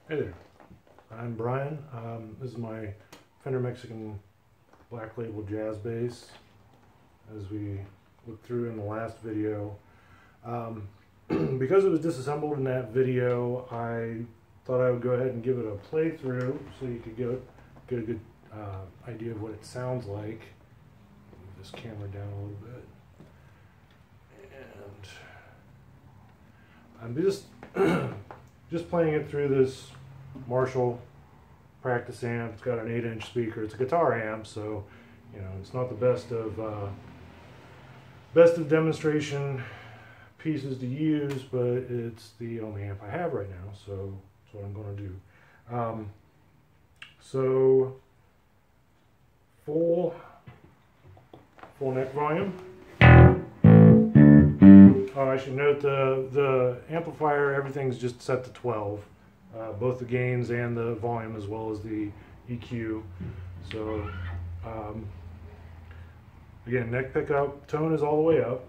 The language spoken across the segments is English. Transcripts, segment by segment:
Hey there, I'm Brian. This is my Fender Mexican Black Label Jazz Bass. As we looked through in the last video, because it was disassembled in that video, I thought I would go ahead and give it a playthrough so you could get a good idea of what it sounds like. Move this camera down a little bit, and I'm just playing it through this Marshall practice amp. It's got an 8-inch speaker. It's a guitar amp, so you know it's not the best of demonstration pieces to use, but it's the only amp I have right now, so that's what I'm going to do. So full neck volume. I should note the amplifier, everything's just set to 12. Both the gains and the volume, as well as the EQ. So again, neck pickup, tone is all the way up.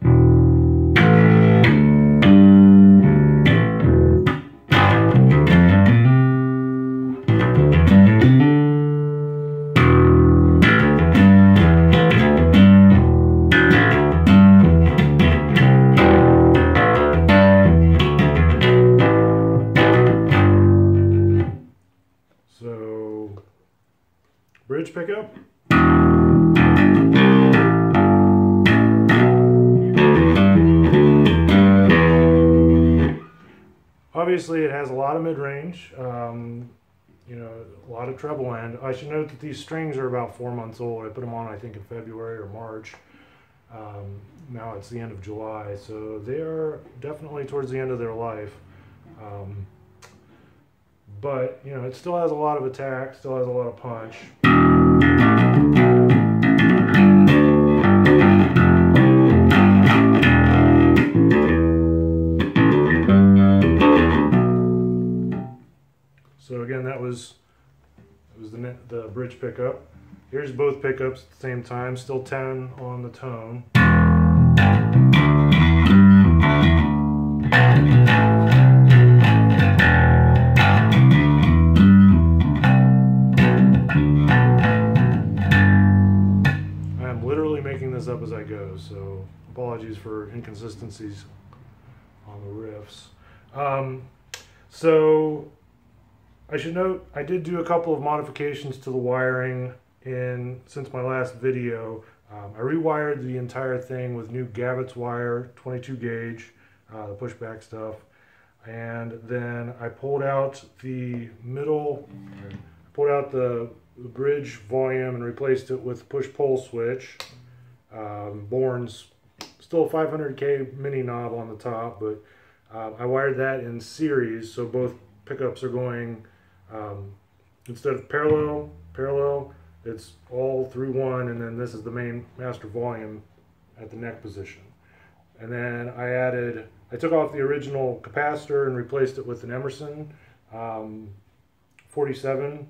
So, bridge pickup. Obviously it has a lot of mid-range, you know, a lot of treble end. I should note that these strings are about 4 months old. I put them on, I think, in February or March. Now it's the end of July, so they are definitely towards the end of their life. But, you know, it still has a lot of attack, still has a lot of punch. So again, that was the bridge pickup. Here's both pickups at the same time, still 10 on the tone. Up as I go, so apologies for inconsistencies on the riffs. So I should note I did do a couple of modifications to the wiring since my last video. I rewired the entire thing with new Gavitz wire, 22 gauge, the pushback stuff, and then I pulled out the bridge volume and replaced it with push-pull switch. Bourne's still a 500K mini knob on the top, but I wired that in series, so both pickups are going, instead of parallel, it's all through one, and then this is the main master volume at the neck position. And then I took off the original capacitor and replaced it with an Emerson 47,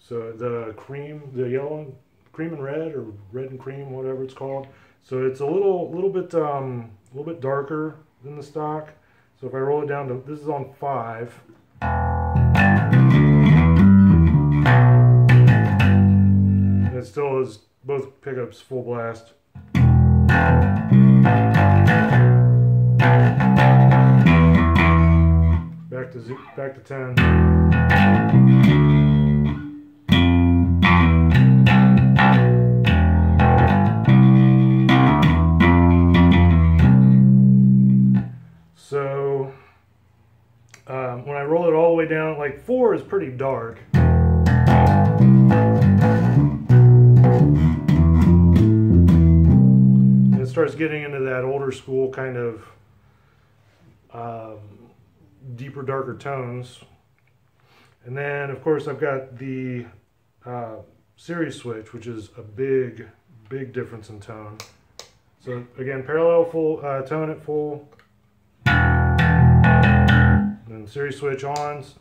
so the yellow, cream and red, or red and cream, whatever it's called. So it's a little bit darker than the stock. So if I roll it down to, this is on 5. And it still is both pickups full blast. Back to 10. So when I roll it all the way down, like 4 is pretty dark. And it starts getting into that older school kind of deeper, darker tones. And then, of course, I've got the series switch, which is a big difference in tone. So again, parallel full tone at full. And then series switch ons.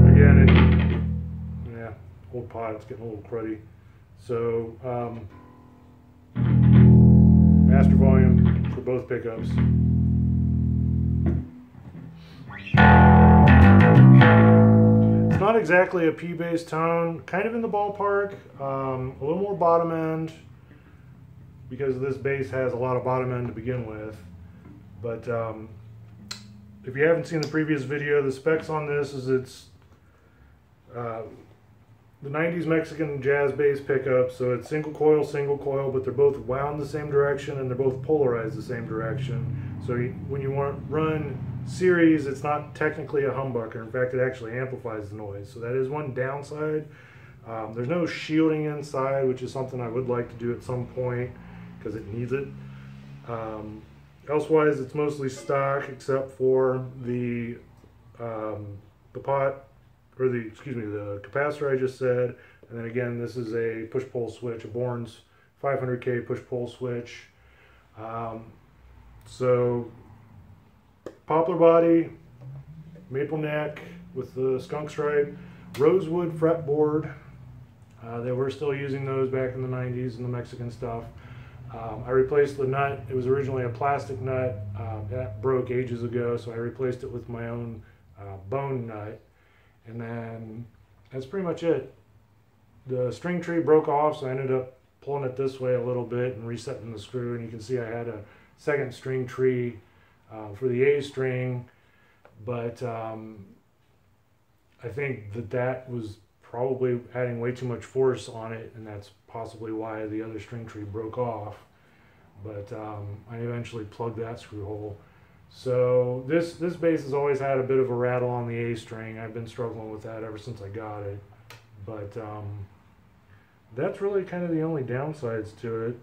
Again, old pot, it's getting a little cruddy. So master volume for both pickups. It's not exactly a P bass tone, kind of in the ballpark, a little more bottom end because this bass has a lot of bottom end to begin with. But if you haven't seen the previous video, the specs on this is it's the 90s Mexican jazz bass pickup, so it's single coil, but they're both wound the same direction and they're both polarized the same direction. So when you want to run series, it's not technically a humbucker. In fact, it actually amplifies the noise. So that is one downside. There's no shielding inside, which is something I would like to do at some point because it needs it. Elsewise, it's mostly stock except for the pot, or the capacitor I just said, and then again this is a push-pull switch, a Bourns 500K push-pull switch. So poplar body, maple neck with the skunk stripe, rosewood fretboard. They were still using those back in the 90s and the Mexican stuff. I replaced the nut. It was originally a plastic nut that broke ages ago, so I replaced it with my own bone nut. And then that's pretty much it. The string tree broke off, so I ended up pulling it this way a little bit and resetting the screw. And you can see I had a second string tree for the A string, but I think that was probably adding way too much force on it, and that's possibly why the other string tree broke off. But I eventually plugged that screw hole. So this bass has always had a bit of a rattle on the A string. I've been struggling with that ever since I got it. But that's really kind of the only downsides to it.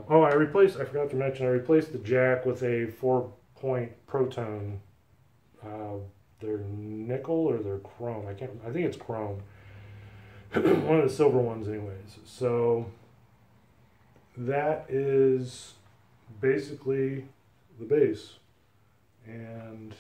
Oh, I forgot to mention, I replaced the jack with a 4-point Protone. They're nickel or they're chrome. I think it's chrome. One of the silver ones anyways. So that is basically the bass. And